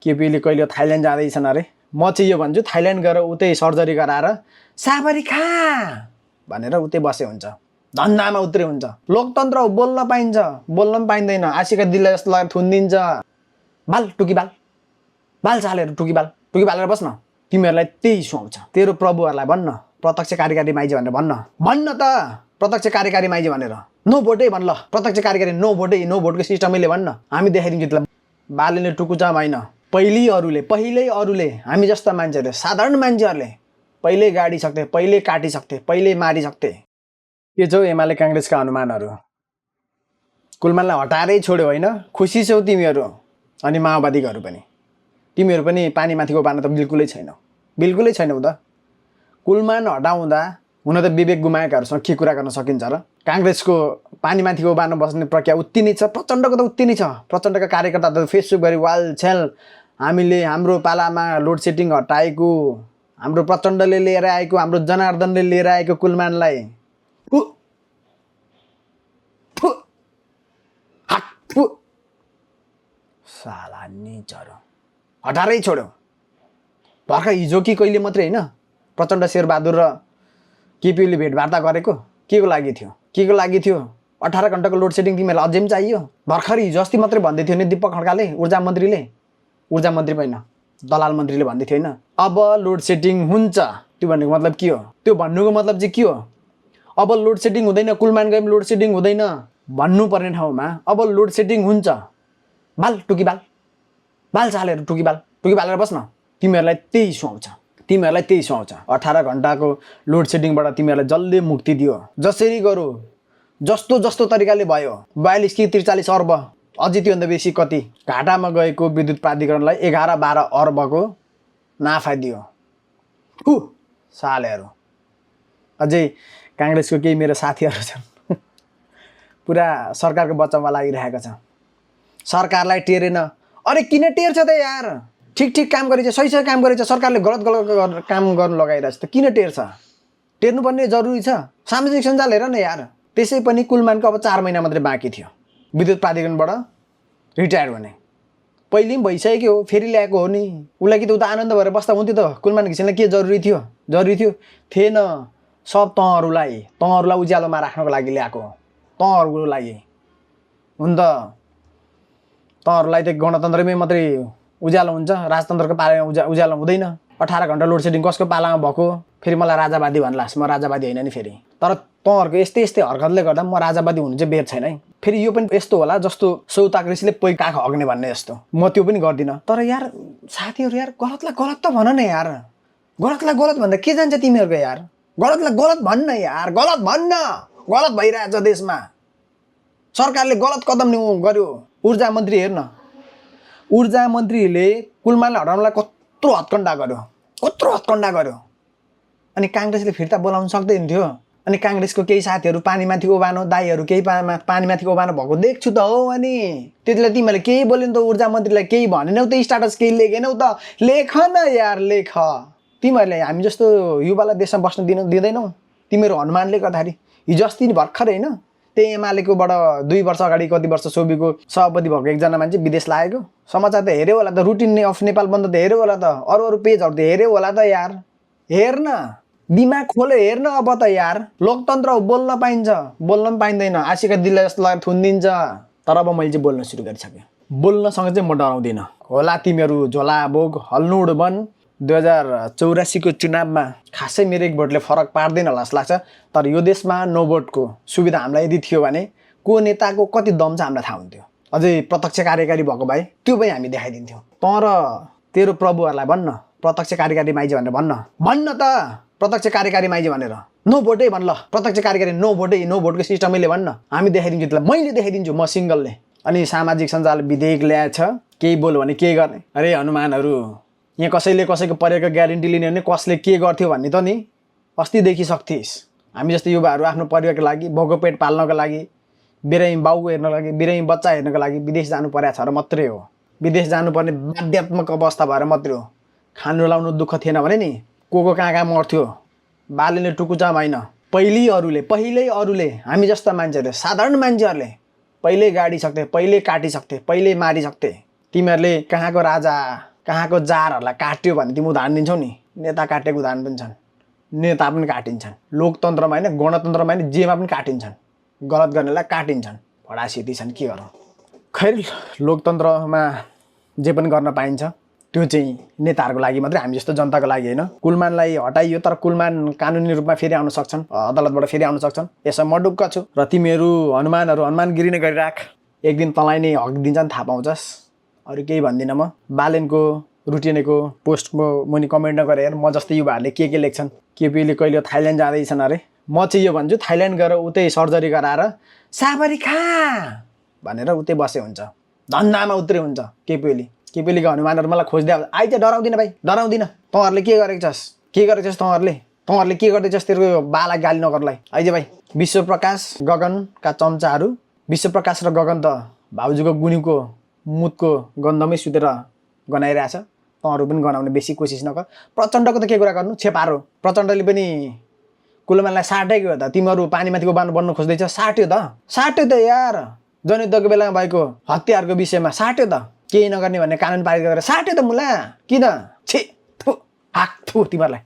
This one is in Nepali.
केपीले कहिले थाइल्यान्ड जाँदैछन् अरे। म चाहिँ यो भन्छु थाइल्यान्ड गएर उतै सर्जरी गराएर साबरी खा भनेर उतै बसे हुन्छ, धन्दामा उत्रे हुन्छ। लोकतन्त्र हो, बोल्न पाइन्छ, बोल्न पनि पाइँदैन। आशिका दिल्ला जस्तो लगाएर थुनिदिन्छ। बाल टुकी बाल चालेर टुकी बालेर बस्न। तिमीहरूलाई त्यही सुहाउँछ। तेरो प्रभुहरूलाई भन्न प्रत्यक्ष कार्यकारी माइजी भनेर भन्न त प्रत्यक्ष कार्यकारी माइजी भनेर। नो भोटै भन् ल, प्रत्यक्ष कार्यकारी नो भोटै, नो भोटको सिस्टमैले भन्न, हामी देखाइदिन्छु त्यसलाई। बालेले टुकुचा होइन, पहिल्यै अरूले हामी जस्ता मान्छेहरूले, साधारण मान्छेहरूले पहिल्यै गाडिसक्थे, पहिल्यै काटिसक्थे, पहिल्यै मारिसक्थे। के छौ एमाले काङ्ग्रेसका अनुमानहरू? कुलमानलाई हटाएरै छोड्यो होइन, खुसी छौ तिमीहरू। अनि माओवादीहरू पनि, तिमीहरू पनि पानी माथिको बान त बिल्कुलै छैनौ त। कुलमान हटाउँदा हुन त विवेक गुमाएकाहरूसँग के कुरा गर्न सकिन्छ र? काङ्ग्रेसको पानी माथिको बान बस्ने प्रक्रिया उति नै छ, प्रचण्डको त उति नै छ। प्रचण्डका कार्यकर्ता त फेसबुकभरि वाल छेल, हामीले हाम्रो पालामा लोड सेडिङ हटाएको, हाम्रो प्रचण्डले लिएर आएको, हाम्रो जनार्दनले लिएर आएको कुलमानलाई साला निचरो हटारै छोड्यो। भर्खर हिजो कि कहिले मात्रै होइन, प्रचण्ड शेरबहादुर र केपीले भेटवार्ता गरेको के को लागि थियो? 18 घण्टाको लोड सेडिङ तिमीहरूलाई अझै पनि चाहियो? भर्खर हिजो अस्ति मात्रै भन्दै थियो नि दीपक खड्काले, ऊर्जा मन्त्री होइन दलाल मन्त्रीले भन्दै थियो होइन, अब लोड सेडिङ हुन्छ। त्यो भन्नुको मतलब के हो? त्यो भन्नुको मतलब चाहिँ के हो? अब लोड सेडिङ हुँदैन, कुलमान गए लोड सेडिङ हुँदैन भन्नुपर्ने ठाउँमा अब लोड सेडिङ हुन्छ। बाल टुकी बाल चालेर टुकी बालेर बस्न। तिमीहरूलाई त्यही सुहाउँछ। 18 घण्टाको लोड सेडिङबाट तिमीहरूलाई जसले मुक्ति दियो, जसरी गरौ, जस्तो तरिकाले भयो, 42 कि 43 अर्ब, अझै त्योभन्दा बेसी कति घाटामा गएको विद्युत प्राधिकरणलाई 11-12 अर्बको नाफा दियो। सालेहरू। अझै काङ्ग्रेसको केही मेरो साथीहरू छन्, पुरा सरकारको बचाउमा लागिरहेको छ। सरकारलाई टेरेन। अरे किन टेर्छ त यार? ठिक काम गरेछ, सही काम गरेछ, सरकारले गलत काम गर्नु लगाइरहेछ त किन टेर्छ? टेर्नुपर्ने जरुरी छ। सामाजिक सञ्जाल हेर न यार। त्यसै पनि कुलमानको अब 4 महिना मात्रै बाँकी थियो विद्युत प्राधिकरणबाट रिटायर हुने। पहिले पनि भइसक्यो, फेरि ल्याएको हो नि। उसलाई कि त उता आनन्द भएर बस्दा हुन्थ्यो त। कुलमान घिसिङलाई के जरुरी थियो? थिएन। सब तँहरूलाई उज्यालोमा राख्नको लागि ल्याएको हो। तँहरूको लागि हुन त। तँहरूलाई त गणतन्त्रमै मात्रै उज्यालो हुन्छ, राजतन्त्रको पालामा उज्यालो हुँदैन। 18 घण्टा लोड सेडिङ कसको पालामा भएको? फेरि मलाई राजावादी भन्लास्, म राजावादी होइन नि फेरि। तर तँहरूको यस्तै हरकतले गर्दा म राजावादी हुनु चाहिँ बेर छैन है। फेरि यो पनि यस्तो होला जस्तो सौता कृषिले पोइ काख हग्ने भन्ने जस्तो, म त्यो पनि गर्दिनँ। तर यार साथीहरू यार, गलतलाई गलत त भन न यार। गलतलाई गलत भन्दा के जान्छ तिमीहरूको यार? गलतलाई गलत भन्न यार, गलत भन्न। गलत भइरहेछ देशमा। सरकारले गलत कदम गर्यो। ऊर्जा मन्त्री हेर्न, ऊर्जा मन्त्रीले कुलमानलाई हटाउनलाई कत्रो हत्कण्डा गर्यो। अनि काङ्ग्रेसले फिर्ता बोलाउन सक्दैन थियो। अनि काङ्ग्रेसको केही साथीहरू पानीमाथि ओबानो, दाईहरू केही पानीमाथि ओबानो भएको देख्छु त हो। अनि त्यतिले तिमीहरूले केही बोल्यो त ऊर्जा मन्त्रीलाई केही भनेनौ त, स्टाटस केही लेखेनौ त? लेख न यार, लेख। तिमीहरूले हामी जस्तो युवालाई देशमा बस्न दिँदैनौ। तिमीहरू हनुमानले गर्दाखेरि हिजो अस्ति भर्खर होइन, त्यही एमालेकोबाट 2 वर्ष अगाडि कति वर्ष सोबीको सभापति भएको एकजना मान्छे विदेश लागेको समाचार त हेऱ्यो होला त। रुटिन अफ नेपाल बन्द त हेऱ्यो होला त। अरू पेजहरू त हेऱ्यो होला त यार। हेर्न, दिमाग खोले हेर्न अब त यार। लोकतन्त्र हो, बोल्न पाइन्छ, बोल्न पनि पाइँदैन। आशिका दिल्ला जस्तो लगाएर थुनिदिन्छ। तर अब मैले चाहिँ बोल्न सुरु गरिसकेँ। बोल्नसँग चाहिँ म डराउँदिनँ। होला तिमीहरू झोला बोग हल्नुड बन। 2084 को चुनावमा खासै मेरो एक भोटले फरक पार्दैन होला जस्तो लाग्छ। तर यो देशमा नो भोटको सुविधा हामीलाई यदि थियो भने को नेताको कति दम छ हामीलाई थाहा हुन्थ्यो। अझै प्रत्यक्ष कार्यकारी भएको भए त्यो पनि हामी देखाइदिन्थ्यौँ। तर तेरो प्रभुहरूलाई भन्न प्रत्यक्ष कार्यकारी माइजी भनेर भन्न त प्रत्यक्ष कार्यकारी माइजी भनेर। नो भोटै भन् ल, प्रत्यक्ष कार्यकारी नो भोटको सिस्टमैले भन्न, हामी देखाइदिन्छु त्यसलाई। मैले देखाइदिन्छु, म सिङ्गलले। अनि सामाजिक सञ्जाल विधेयक ल्याएछ, केही बोल्यो भने के गर्ने? अरे हनुमानहरू, यहाँ कसैले कसैको परिवारको ग्यारेन्टी लिने भने कसले के गर्थ्यो भन्ने त नि अस्ति देखिसक्थिस्। हामी जस्तो युवाहरू आफ्नो परिवारको लागि, बाउको पेट पाल्नको लागि, बिरामी बाउको हेर्नको लागि, बिरामी बच्चा हेर्नको लागि विदेश जानु परेको छ र मात्रै हो। विदेश जानुपर्ने बाध्यात्मक अवस्था भएर मात्रै हो। खानु लाउनु दुःख थिएन भने नि को कहाँ मर्थ्यो। बालेले टुकुचा होइन, पहिल्यै अरूले हामी जस्ता मान्छेहरूले, साधारण मान्छेहरूले पहिल्यै गाडिसक्थे, पहिल्यै काटिसक्थे, पहिल्यै मारिसक्थे। तिमीहरूले कहाँको राजा कहाँको जारहरूलाई काट्यो भने तिमी उदाहरण दिन्छौ नि, नेता काटेको उदाहरण पनि छन्, नेता पनि काटिन्छन्, लोकतन्त्रमा होइन गणतन्त्रमा होइन जेमा पनि काटिन्छन्, गलत गर्नेलाई काटिन्छन्, भडासिटी छन्, के गरौँ। खैर लोकतन्त्रमा जे पनि गर्न पाइन्छ त्यो चाहिँ नेताहरूको लागि मात्रै, हामी जस्तो जनताको लागि होइन। कुलमानलाई हटाइयो तर कुलमान कानुनी रूपमा फेरि आउन सक्छन्, अदालतबाट फेरि आउन सक्छन्, यसमा म ढुक्क छु। र तिमीहरू हनुमानगिरी नै गरिराख, एक दिन तँलाई नै हक दिन्छन्, थाहा पाउँछस्। अरू केही भन्दिनँ म। बालेनको रुटिनेको पोस्टको मुनि कमेन्ट नगरेर हेर, म जस्तै युवाहरूले के लेख्छन्। केपीले कहिले थाइल्यान्ड जाँदैछन् अरे, म चाहिँ यो भन्छु थाइल्यान्ड गएर उतै सर्जरी गराएर साबरी खा भनेर उतै बसे हुन्छ, धन्दामा उत्रे हुन्छ। केपीलेको हनुमानहरू मलाई खोज्दै आइज, डराउँदिन भाइ, डराउँदिन। तँहरूले के गरेको छस् तँहरूले के गर्दैछस्, तेरो बाला गाली नगर्लाई। आइज भाइ। विश्वप्रकाश गगनका चम्चाहरू, विश्वप्रकाश र गगन त भाउजूको गुनिउको मुतको गन्धमै सुतेर गनाइरहेछ, तँहरू पनि गनाउने बेसी कोसिस नगर। प्रचण्डको त के कुरा गर्नु, छेपारो। प्रचण्डले पनि कुलमानलाई साटेको हो त, तिमीहरू पानीमाथिको बाँध बन्नु खोज्दैछ, साट्यो त यार। जनयुद्धको बेलामा भएको हत्याहरूको विषयमा साट्यो त, केही नगर्ने भन्ने कानुन पारित गरेर साट्यो त मुला, किन? छे थु हाक थु तिमीहरूलाई।